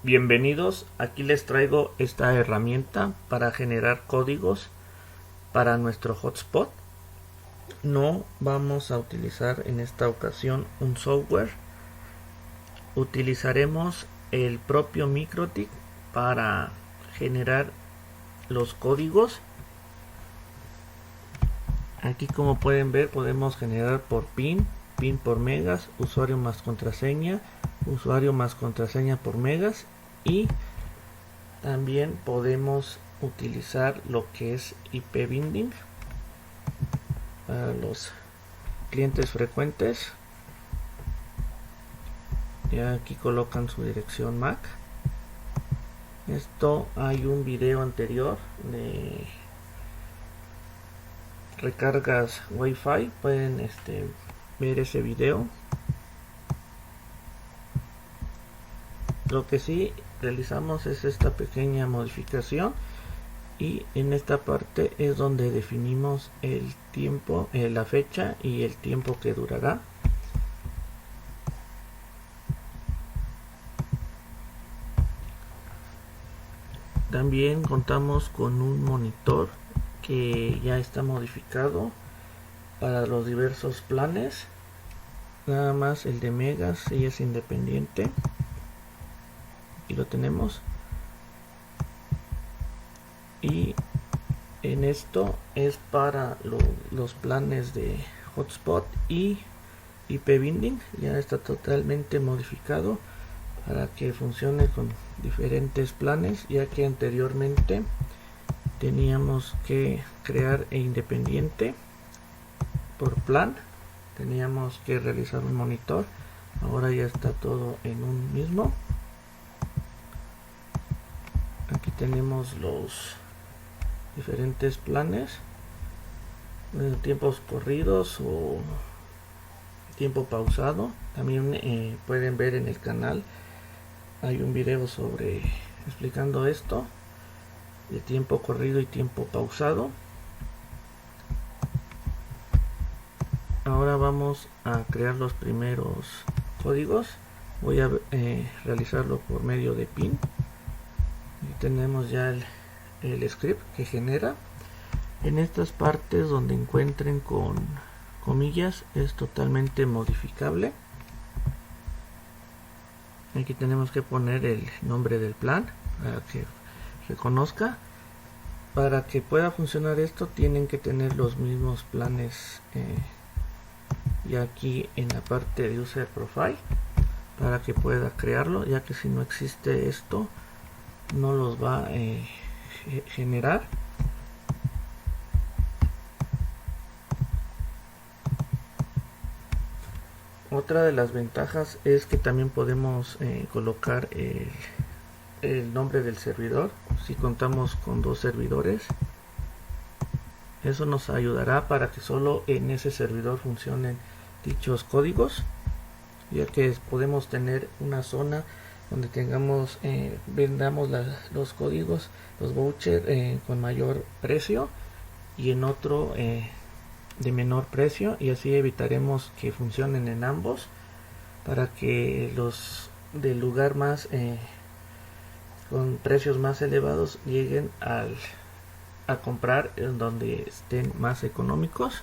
Bienvenidos, aquí les traigo esta herramienta para generar códigos para nuestro hotspot. No vamos a utilizar en esta ocasión un software, utilizaremos el propio MikroTik para generar los códigos. Aquí, como pueden ver, podemos generar por pin por megas, usuario más contraseña por megas, y también podemos utilizar lo que es IP binding para los clientes frecuentes. Ya aquí colocan su dirección MAC. Esto hay un video anterior de recargas Wi-Fi, pueden ver ese video. Lo que sí realizamos es esta pequeña modificación, y en esta parte es donde definimos el tiempo, la fecha y el tiempo que durará. También contamos con un monitor que ya está modificado para los diversos planes. Nada más el de megas sí es independiente, y lo tenemos. Y en esto es para los planes de hotspot y IP binding. Ya está totalmente modificado para que funcione con diferentes planes, ya que anteriormente teníamos que crear independiente por plan, teníamos que realizar un monitor. Ahora ya está todo en un mismo. Aquí tenemos los diferentes planes, tiempos corridos o tiempo pausado. También pueden ver en el canal, hay un video sobre explicando esto de tiempo corrido y tiempo pausado. Ahora vamos a crear los primeros códigos. Voy a realizarlo por medio de pin. Y tenemos ya el script que genera. En estas partes donde encuentren con comillas es totalmente modificable. Aquí tenemos que poner el nombre del plan para que reconozca. Para que pueda funcionar esto tienen que tener los mismos planes, y aquí en la parte de user profile, para que pueda crearlo, ya que si no existe esto no los va a generar. Otra de las ventajas es que también podemos colocar el nombre del servidor si contamos con dos servidores. Eso nos ayudará para que solo en ese servidor funcionen dichos códigos, ya que podemos tener una zona donde tengamos vendamos los códigos, los vouchers con mayor precio, y en otro de menor precio, y así evitaremos que funcionen en ambos, para que los del lugar más con precios más elevados lleguen a comprar en donde estén más económicos.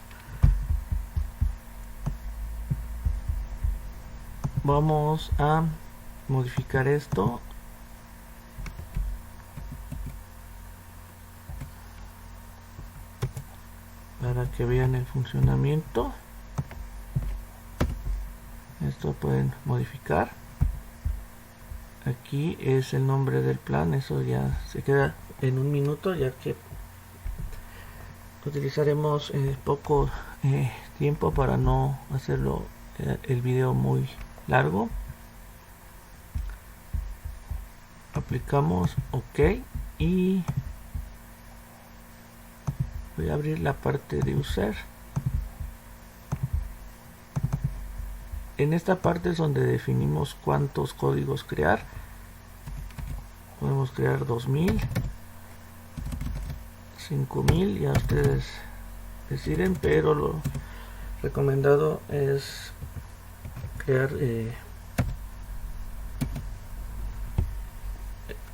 Vamos a modificar esto para que vean el funcionamiento. Esto pueden modificar. Aquí es el nombre del plan, eso ya se queda en un minuto, ya que utilizaremos poco tiempo para no hacerlo el video muy largo. Aplicamos OK y voy a abrir la parte de user. En esta parte es donde definimos cuántos códigos crear. Podemos crear 2000, 5000, ya ustedes deciden, pero lo recomendado es crear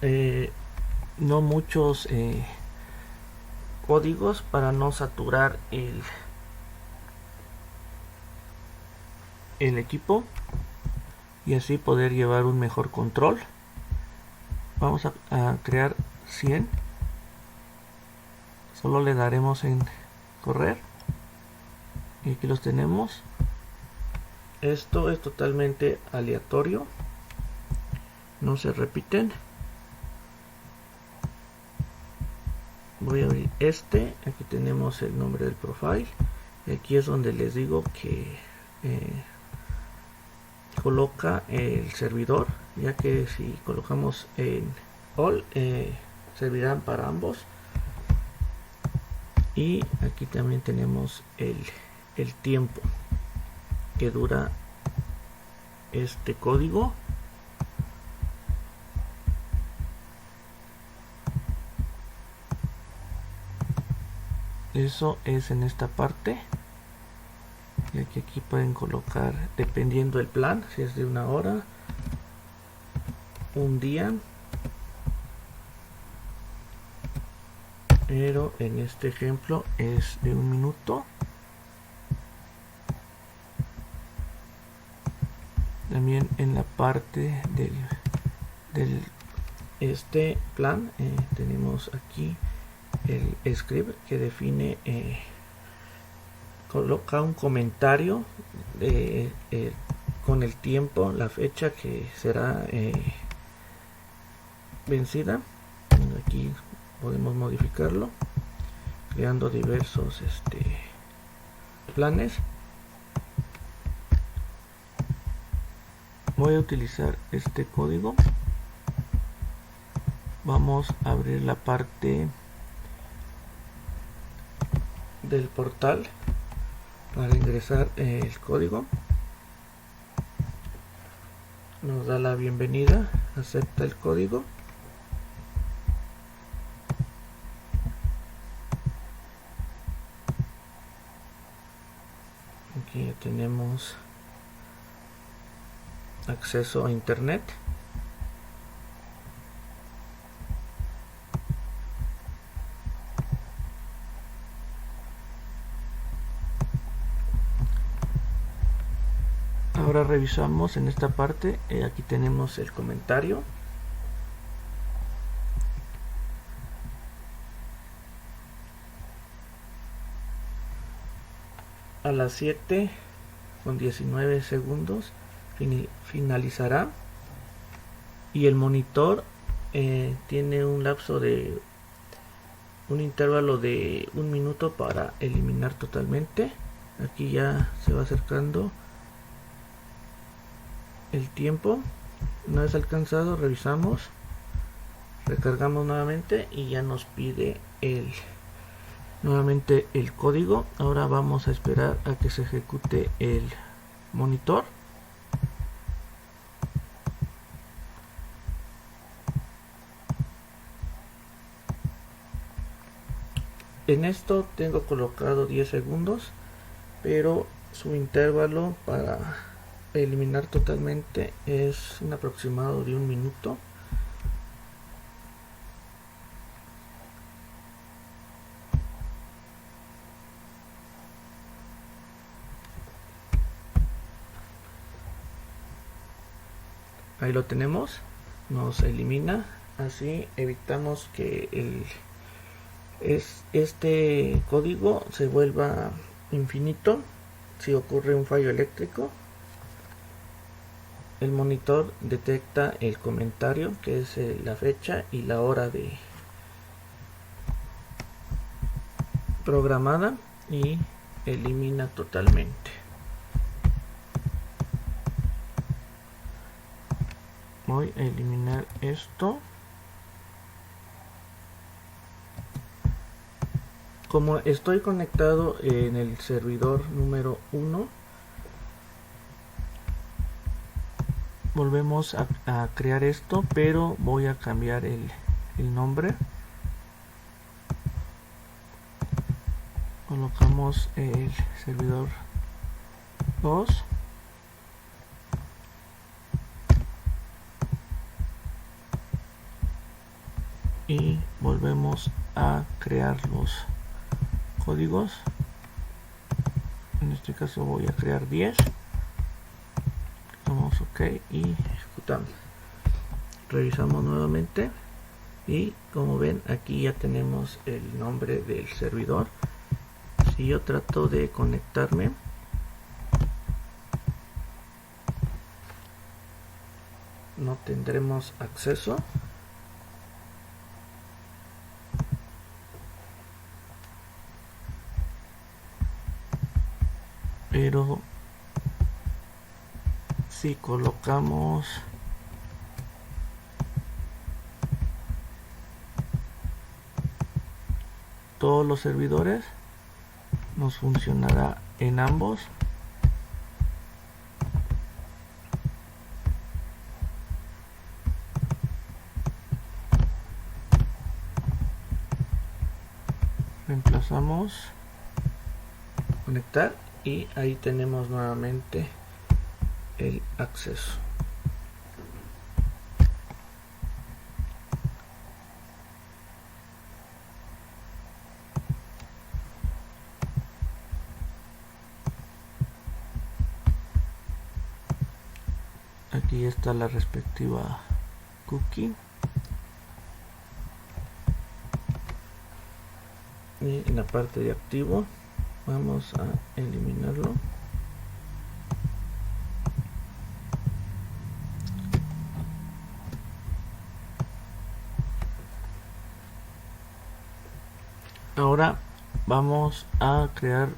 no muchos códigos para no saturar el equipo y así poder llevar un mejor control. Vamos a crear 100. Solo le daremos en correr y aquí los tenemos. Esto es totalmente aleatorio, no se repiten. Voy a abrir este. Aquí tenemos el nombre del profile y aquí es donde les digo que coloca el servidor, ya que si colocamos en all servirán para ambos. Y aquí también tenemos el tiempo que dura este código. Eso es en esta parte, ya que aquí pueden colocar dependiendo del plan, si es de 1 hora, un día, pero en este ejemplo es de 1 minuto. También en la parte del este plan tenemos aquí el script que define, coloca un comentario con el tiempo, la fecha que será vencida. Aquí podemos modificarlo creando diversos planes. Voy a utilizar este código. Vamos a abrir la parte del portal para ingresar el código. Nos da la bienvenida, acepta el código. Aquí ya tenemos acceso a internet. Ahora revisamos en esta parte, aquí tenemos el comentario. A las 7:19 finalizará y el monitor tiene un lapso de un intervalo de 1 minuto para eliminar totalmente. Aquí ya se va acercando el tiempo. Una vez alcanzado, revisamos, recargamos nuevamente y ya nos pide nuevamente el código. Ahora vamos a esperar a que se ejecute el monitor. En esto tengo colocado 10 segundos, pero su intervalo para eliminar totalmente es un aproximado de 1 minuto. Ahí lo tenemos, nos elimina, así evitamos que este código se vuelva infinito si ocurre un fallo eléctrico. El monitor detecta el comentario, que es la fecha y la hora de programada, y elimina totalmente. Voy a eliminar esto. Como estoy conectado en el servidor número 1, volvemos a crear esto, pero voy a cambiar el nombre. Colocamos el servidor 2. y volvemos a crear los códigos. En este caso voy a crear 10. Damos OK y ejecutamos. Revisamos nuevamente y como ven aquí ya tenemos el nombre del servidor. Si yo trato de conectarme, no tendremos acceso. Pero si colocamos todos los servidores, nos funcionará en ambos. Reemplazamos conectar y ahí tenemos nuevamente el acceso. Aquí está la respectiva cookie. Y en la parte de activo vamos a eliminarlo. Ahora vamos a crear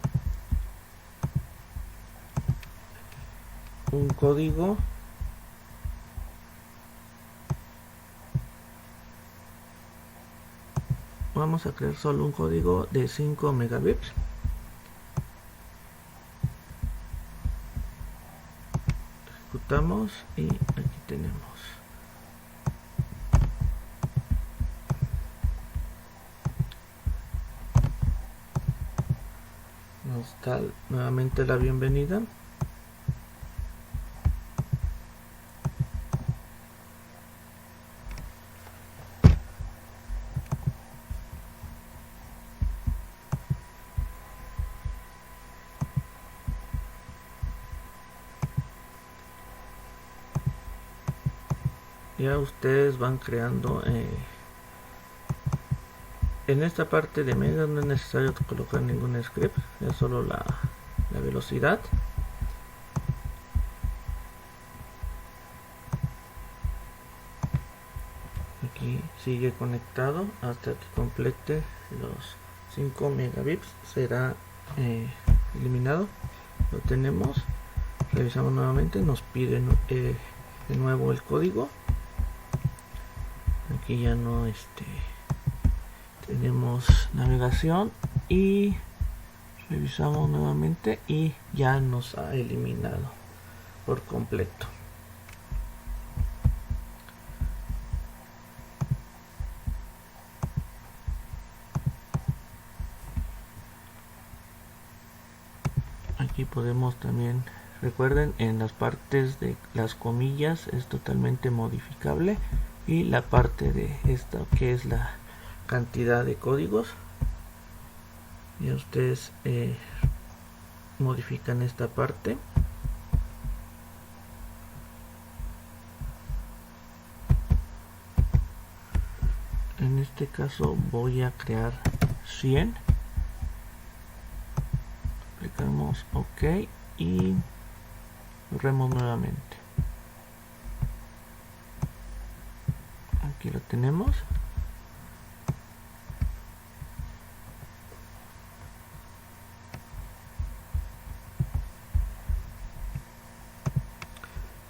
un código vamos a crear solo un código de 5 megabits. Ejecutamos y aquí tenemos. Nos da nuevamente la bienvenida. Ya ustedes van creando en esta parte de Mega no es necesario colocar ningún script, es solo la velocidad. Aquí sigue conectado hasta que complete los 5 megabits, será eliminado. Lo tenemos, revisamos nuevamente, nos pide de nuevo el código. Aquí ya no tenemos navegación y revisamos nuevamente y ya nos ha eliminado por completo. Aquí podemos también, recuerden, en las partes de las comillas es totalmente modificable, y la parte de esta que es la cantidad de códigos, y ustedes modifican esta parte. En este caso voy a crear 100. Aplicamos OK y corremos nuevamente. Aquí lo tenemos.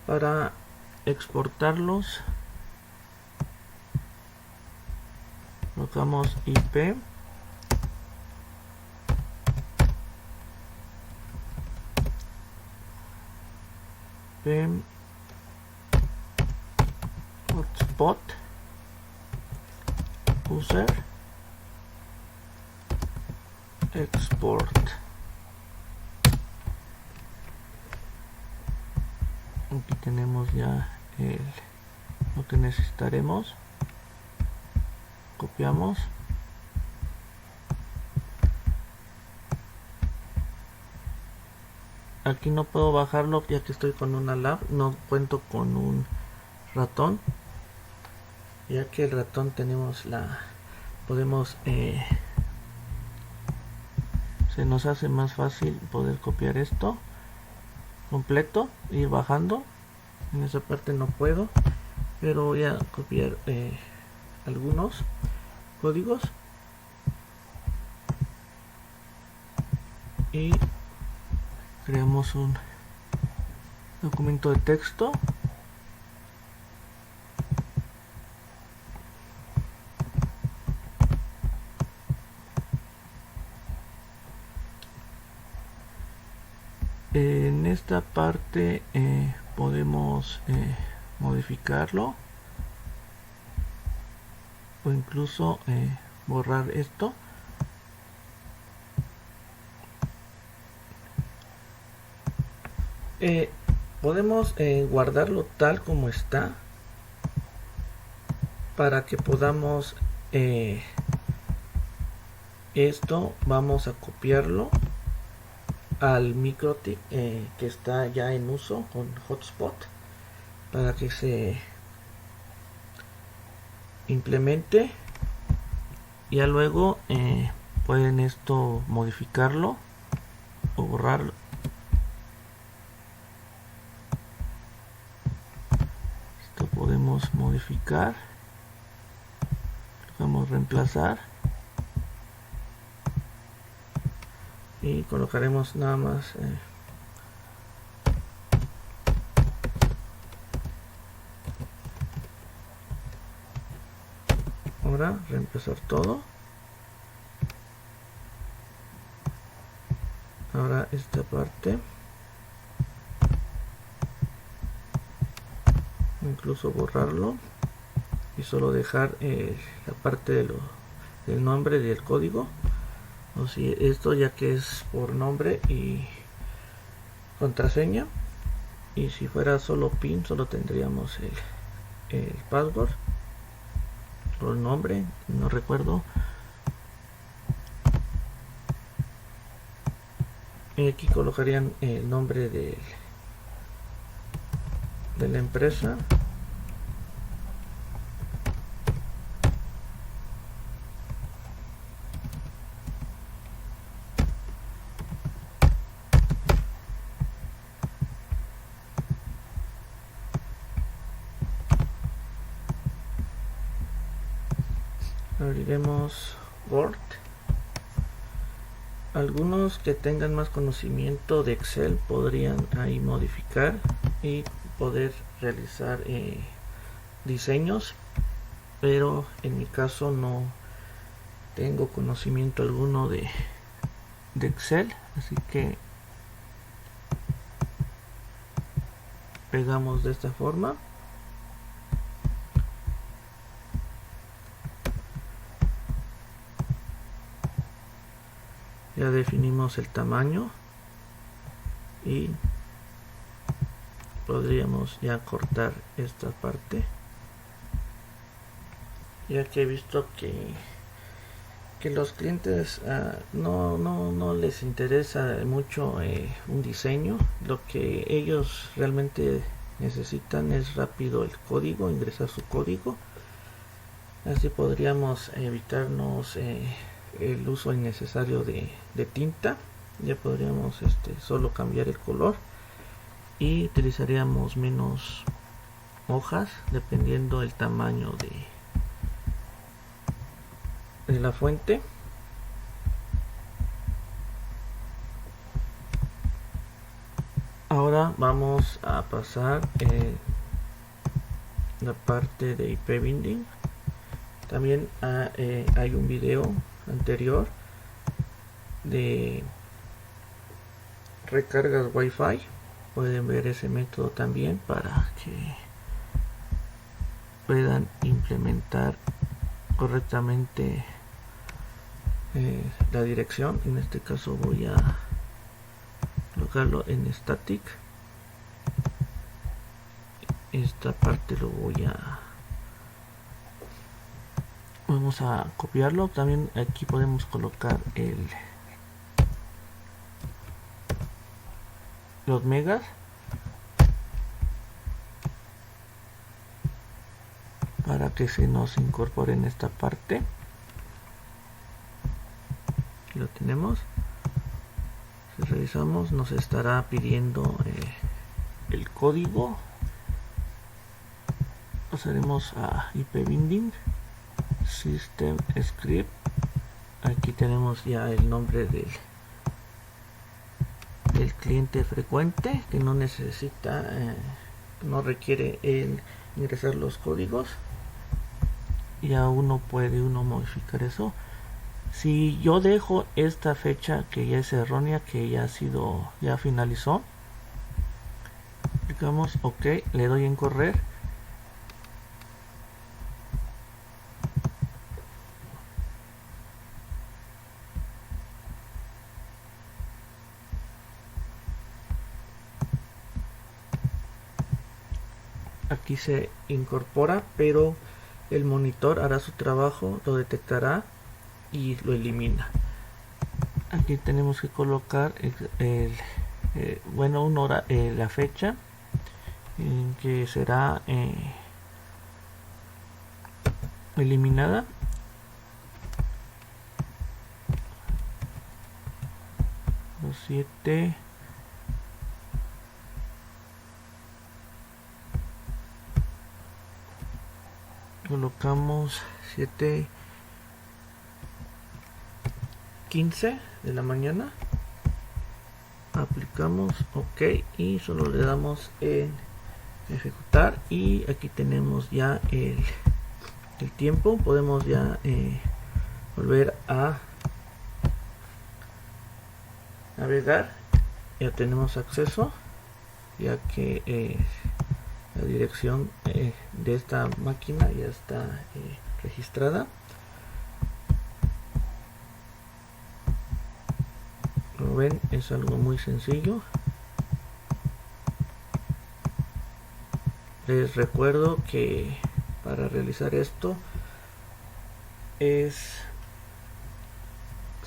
Para exportarlos colocamos IP hotspot user export. Aquí tenemos ya lo que necesitaremos. copiamos. Aquí no puedo bajarlo ya que estoy con una lab, no cuento con un ratón, ya que el ratón tenemos podemos se nos hace más fácil poder copiar esto completo, ir bajando. En esa parte no puedo, pero voy a copiar algunos códigos y creamos un documento de texto. En esta parte podemos modificarlo o incluso borrar esto. Podemos guardarlo tal como está para que podamos esto vamos a copiarlo al MikroTik que está ya en uso con Hotspot para que se implemente. Ya luego pueden esto modificarlo o borrarlo. Esto podemos modificar, vamos a reemplazar y colocaremos nada más ahora reemplazar todo. Ahora esta parte incluso borrarlo y solo dejar la parte del nombre del código, o si esto ya que es por nombre y contraseña, y si fuera solo PIN solo tendríamos el password o el nombre, no recuerdo. Y aquí colocarían el nombre de la empresa. Abriremos Word. Algunos que tengan más conocimiento de Excel podrían ahí modificar y poder realizar diseños, pero en mi caso no tengo conocimiento alguno de Excel, así que pegamos de esta forma. Ya definimos el tamaño y podríamos ya cortar esta parte, ya que he visto que los clientes no les interesa mucho un diseño. Lo que ellos realmente necesitan es rápido el código, ingresar su código. Así podríamos evitarnos el uso innecesario de tinta. Ya podríamos solo cambiar el color y utilizaríamos menos hojas dependiendo del tamaño de la fuente. Ahora vamos a pasar la parte de IP binding. También hay un video anterior de recargas Wi-Fi. Pueden ver ese método también para que puedan implementar correctamente la dirección. En este caso voy a colocarlo en static. Esta parte lo voy a Vamos a copiarlo. También aquí podemos colocar los megas. Para que se nos incorpore en esta parte. Aquí lo tenemos. Si revisamos, nos estará pidiendo el código. Pasaremos a IP binding, system script. Aquí tenemos ya el nombre del cliente frecuente, que no necesita, no requiere ingresar los códigos. Ya uno puede modificar eso. Si yo dejo esta fecha que ya es errónea, que ya finalizó, digamos ok, le doy en correr. Aquí se incorpora, pero el monitor hará su trabajo, lo detectará y lo elimina. Aquí tenemos que colocar la fecha en que será eliminada. Los 7 colocamos 7:15 de la mañana, aplicamos ok y solo le damos en ejecutar, y aquí tenemos ya el tiempo. Podemos ya volver a navegar. Ya tenemos acceso, ya que la dirección de esta máquina ya está registrada. Como ven, es algo muy sencillo. Les recuerdo que para realizar esto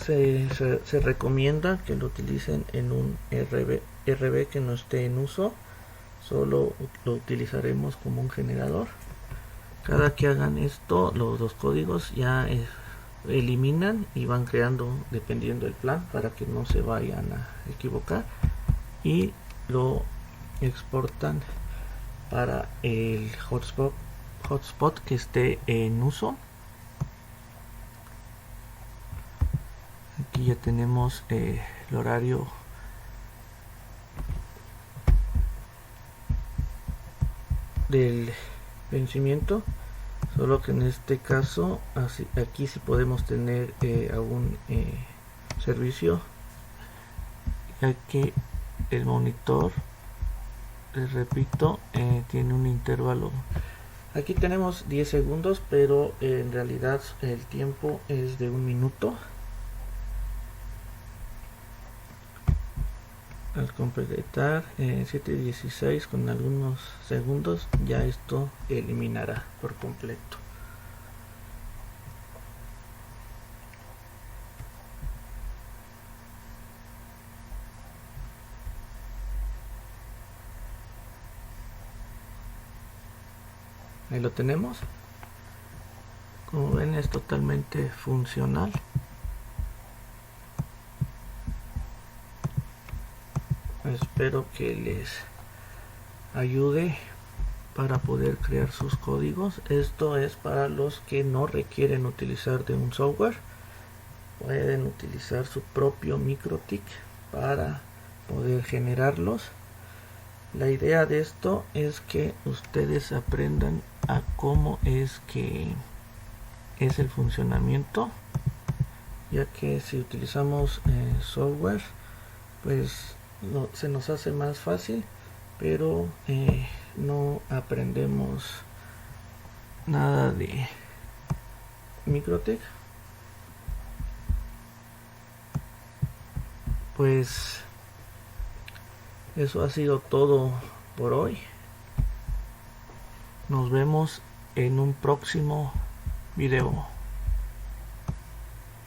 se recomienda que lo utilicen en un RB que no esté en uso. Solo lo utilizaremos como un generador. Cada que hagan esto, los dos códigos ya eliminan y van creando dependiendo del plan, para que no se vayan a equivocar, y lo exportan para el hotspot que esté en uso. Aquí ya tenemos el horario del vencimiento, solo que en este caso aquí sí podemos tener algún servicio, ya que el monitor, les repito, tiene un intervalo. Aquí tenemos 10 segundos, pero en realidad el tiempo es de 1 minuto. Al completar 7:16 con algunos segundos, ya esto eliminará por completo. Ahí lo tenemos. Como ven, es totalmente funcional. Espero que les ayude para poder crear sus códigos. Esto es para los que no requieren utilizar de un software. Pueden utilizar su propio MikroTik para poder generarlos. La idea de esto es que ustedes aprendan a cómo es que es el funcionamiento, ya que si utilizamos software, pues se nos hace más fácil, pero no aprendemos nada de MikroTik. Pues eso ha sido todo por hoy. Nos vemos en un próximo video.